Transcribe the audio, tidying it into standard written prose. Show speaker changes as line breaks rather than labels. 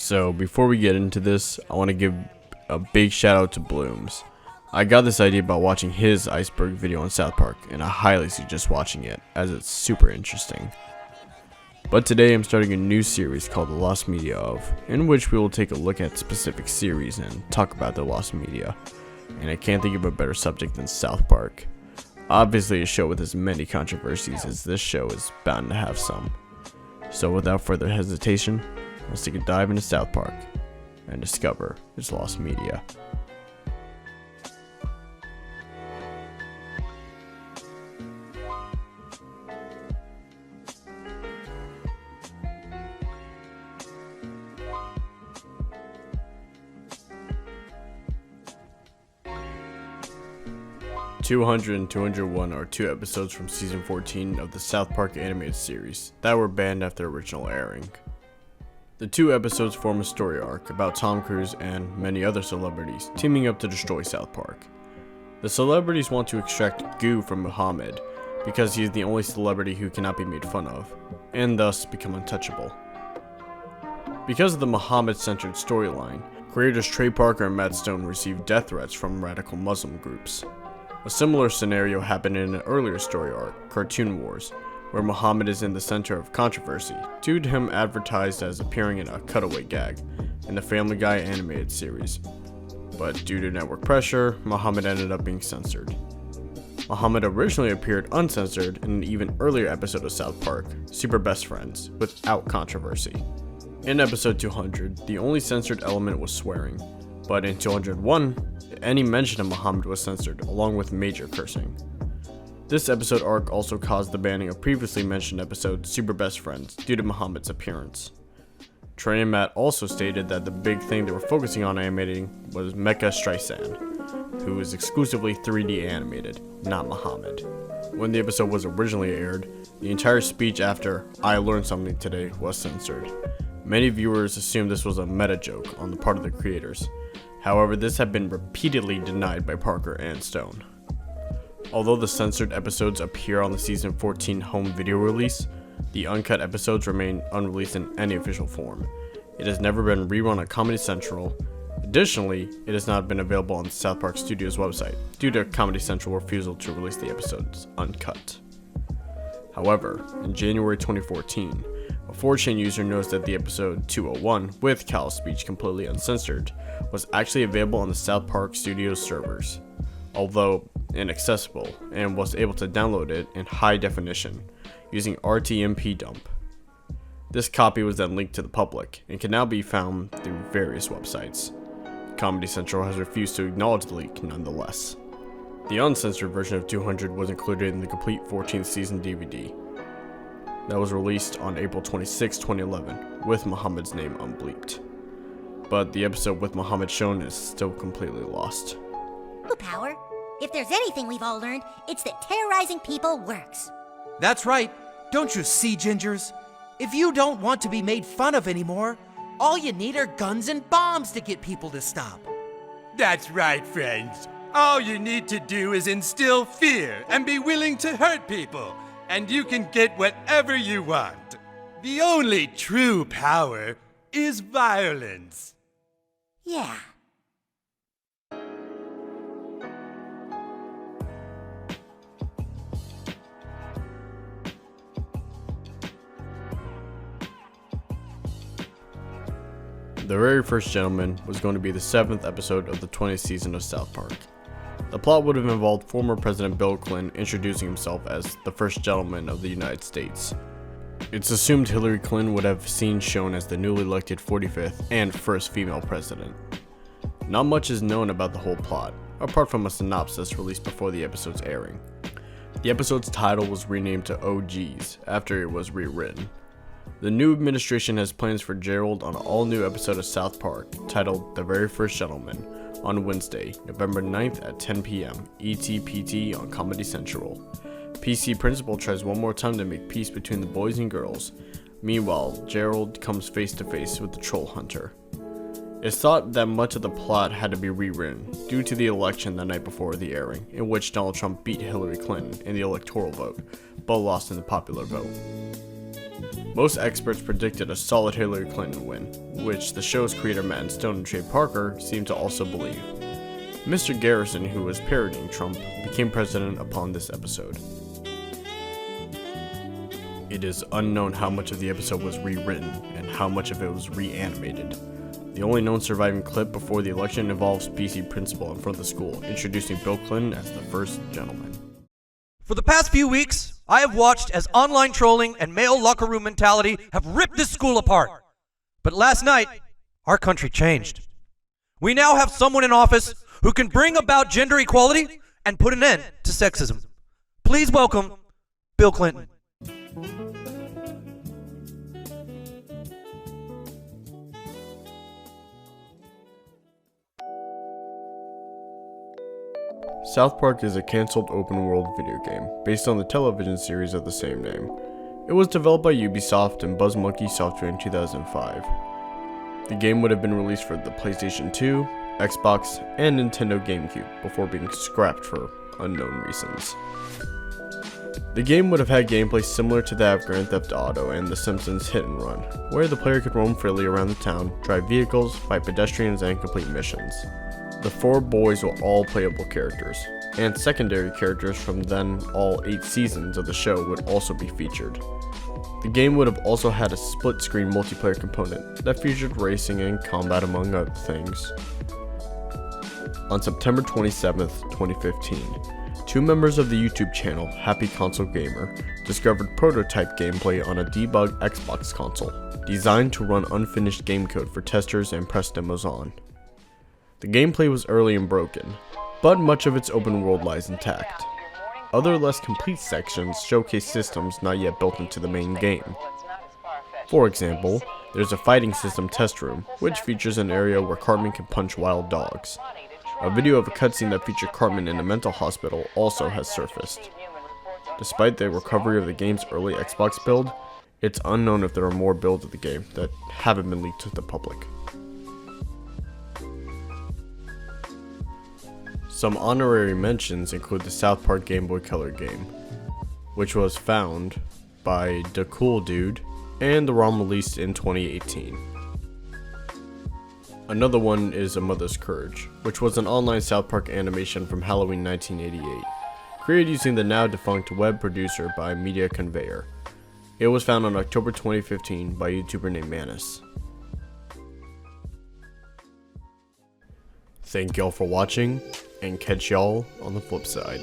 So before we get into this, I want to give a big shout out to Blooms. I got this idea about watching his iceberg video on South Park, and I highly suggest watching it, as it's super interesting. But today I'm starting a new series called The Lost Media Of, in which we will take a look at specific series and talk about the lost media. And I can't think of a better subject than South Park. Obviously a show with as many controversies as this show is bound to have some. So without further hesitation, let's take a dive into South Park and discover its lost media. "200 and 201 are two episodes from season 14 of the South Park animated series that were banned after original airing. The two episodes form a story arc about Tom Cruise and many other celebrities teaming up to destroy South Park. The celebrities want to extract goo from Muhammad because he is the only celebrity who cannot be made fun of, and thus become untouchable. Because of the Muhammad-centered storyline, creators Trey Parker and Matt Stone received death threats from radical Muslim groups. A similar scenario happened in an earlier story arc, Cartoon Wars, where Muhammad is in the center of controversy due to him advertised as appearing in a cutaway gag in the Family Guy animated series. But due to network pressure, Muhammad ended up being censored. Muhammad originally appeared uncensored in an even earlier episode of South Park, Super Best Friends, without controversy. In episode 200, the only censored element was swearing, but in 201, any mention of Muhammad was censored, along with major cursing. This episode arc also caused the banning of previously mentioned episode Super Best Friends due to Muhammad's appearance. Trey and Matt also stated that the big thing they were focusing on animating was Mecha Streisand, who was exclusively 3D animated, not Muhammad. When the episode was originally aired, the entire speech after "I learned something today" was censored. Many viewers assumed this was a meta joke on the part of the creators. However, this had been repeatedly denied by Parker and Stone. Although the censored episodes appear on the season 14 home video release, the uncut episodes remain unreleased in any official form. It has never been rerun on Comedy Central. Additionally, it has not been available on the South Park Studios website due to Comedy Central's refusal to release the episodes uncut. However, in January 2014, a 4chan user noticed that the episode 201, with Cal's speech completely uncensored, was actually available on the South Park Studios servers, although inaccessible, and was able to download it in high definition using RTMP dump. This copy was then leaked to the public and can now be found through various websites. Comedy Central has refused to acknowledge the leak nonetheless. The uncensored version of 200 was included in the complete 14th season DVD that was released on April 26, 2011, with Muhammad's name unbleeped. But the episode with Muhammad shown is still completely lost.
Power. If there's anything we've all learned, it's that terrorizing people works.
That's right. Don't you see, Gingers? If you don't want to be made fun of anymore, all you need are guns and bombs to get people to stop.
That's right, friends. All you need to do is instill fear and be willing to hurt people, and you can get whatever you want. The only true power is violence.
Yeah.
The Very First Gentleman was going to be the 7th episode of the 20th season of South Park. The plot would have involved former President Bill Clinton introducing himself as the First Gentleman of the United States. It's assumed Hillary Clinton would have scenes shown as the newly elected 45th and first female president. Not much is known about the whole plot, apart from a synopsis released before the episode's airing. The episode's title was renamed to OGs after it was rewritten. The new administration has plans for Gerald on an all-new episode of South Park titled The Very First Gentleman on Wednesday, November 9th at 10 p.m. ETPT on Comedy Central. PC Principal tries one more time to make peace between the boys and girls. Meanwhile, Gerald comes face to face with the Troll Hunter. It's thought that much of the plot had to be rewritten due to the election the night before the airing, in which Donald Trump beat Hillary Clinton in the electoral vote, but lost in the popular vote. Most experts predicted a solid Hillary Clinton win, which the show's creator Matt Stone and Trey Parker seemed to also believe. Mr. Garrison, who was parodying Trump, became president upon this episode. It is unknown how much of the episode was rewritten and how much of it was reanimated. The only known surviving clip before the election involves PC principal in front of the school, introducing Bill Clinton as the first gentleman.
For the past few weeks, I have watched as online trolling and male locker room mentality have ripped this school apart. But last night, our country changed. We now have someone in office who can bring about gender equality and put an end to sexism. Please welcome Bill Clinton.
South Park is a cancelled open-world video game based on the television series of the same name. It was developed by Ubisoft and BuzzMonkey Software in 2005. The game would have been released for the PlayStation 2, Xbox, and Nintendo GameCube before being scrapped for unknown reasons. The game would have had gameplay similar to that of Grand Theft Auto and The Simpsons Hit and Run, where the player could roam freely around the town, drive vehicles, fight pedestrians, and complete missions. The 4 boys were all playable characters, and secondary characters from then all 8 seasons of the show would also be featured. The game would have also had a split-screen multiplayer component that featured racing and combat among other things. On September 27th, 2015, 2 members of the YouTube channel Happy Console Gamer discovered prototype gameplay on a debug Xbox console, designed to run unfinished game code for testers and press demos on. The gameplay was early and broken, but much of its open world lies intact. Other less complete sections showcase systems not yet built into the main game. For example, there's a fighting system test room, which features an area where Cartman can punch wild dogs. A video of a cutscene that featured Cartman in a mental hospital also has surfaced. Despite the recovery of the game's early Xbox build, it's unknown if there are more builds of the game that haven't been leaked to the public. Some honorary mentions include the South Park Game Boy Color game, which was found by DaStashY, and the ROM released in 2018. Another one is A Mother's Courage, which was an online South Park animation from Halloween 1988, created using the now defunct web producer by Media Conveyor. It was found on October 2015 by a YouTuber named Manus. Thank y'all for watching, and catch y'all on the flip side.